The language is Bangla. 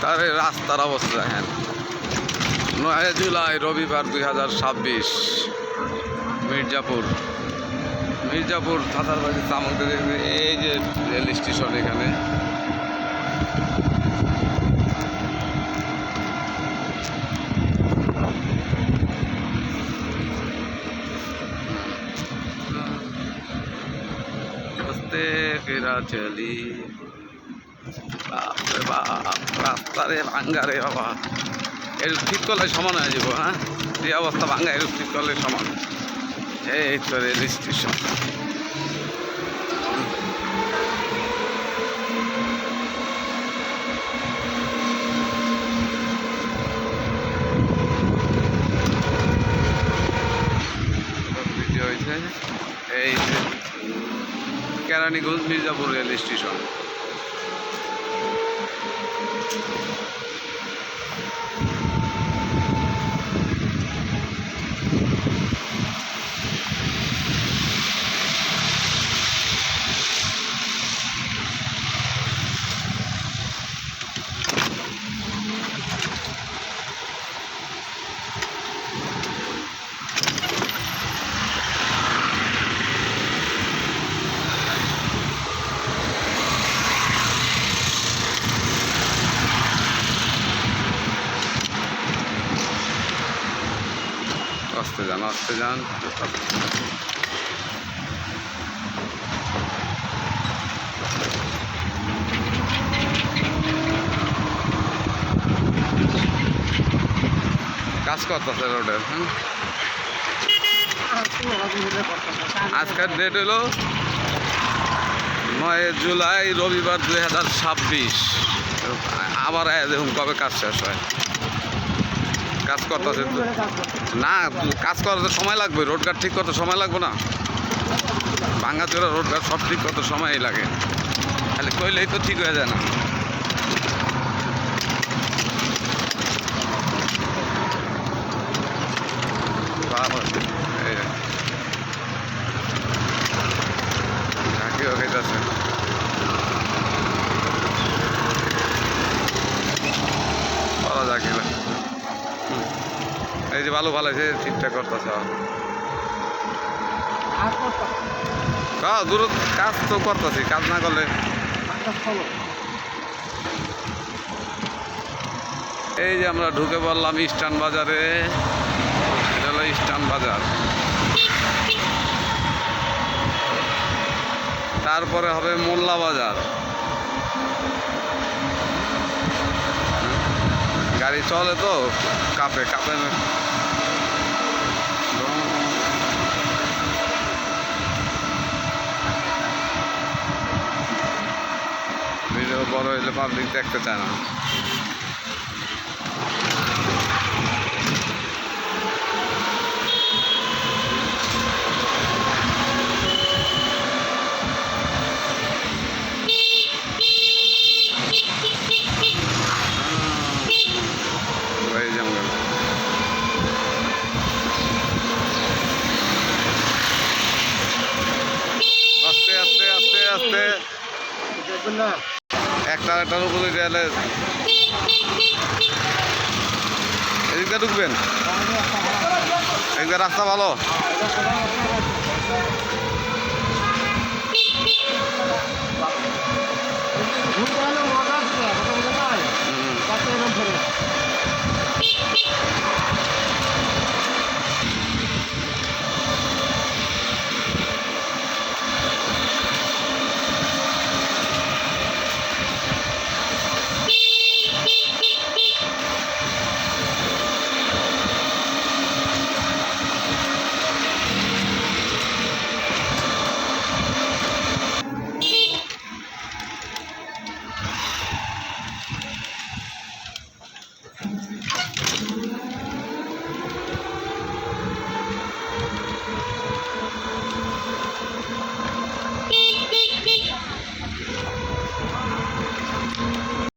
তার রাস্তার অবস্থা দেখেন। 9 জুলাই রবিবার 2026 মির্জাপুর থাতারবাড়ি চামক। এই যে রেল স্টেশন এখানে। ফেরা চলি রাস্তারে ভাঙ্গা রে বাবা। এর ঠিক করলে সমান হয়ে যাব। হ্যাঁ, যে অবস্থা ভাঙ্গা এর ঠিক করলে সমান। এই তো রেল স্টেশন। ভিডিও হয়েছে এই কেরানীগঞ্জ মির্জাপুর রেল স্টেশন। আসতে যান। কাজ করতেছে রোডের। আজকের ডেট হলো 9 জুলাই রবিবার 2026। আবার দেখুন কবে কাজ শেষ হয়। কাজ করতেছে না, কাজ করতে সময় লাগবে। রোডঘাট ঠিক করতে সময় লাগবে না? ভাঙ্গাচোরা রোডঘাট সব ঠিক করতে সময়ই লাগে। খালি কইলেই তো ঠিক হয়ে যায় না। ঝাঁকিও খেতেছে। বলা ঝাঁকি এই যে ভালো আছে ঠিকঠাক করতেছে। দূর কাজ তো করতেছি, কাজ না করলে। এই যে আমরা ঢুকে পড়লাম ইস্টার্ন বাজারে। এটা হলো ইস্টার্ন বাজার। তারপরে হবে মোল্লা বাজার। গাড়ি চলে তো কাঁপে ভিডিও বড় হইলে পাবলিক দেখতে চায় না। একটার উপরে গেলে এদিকটা ঢুকবেন। এদিকটা রাস্তা ভালো।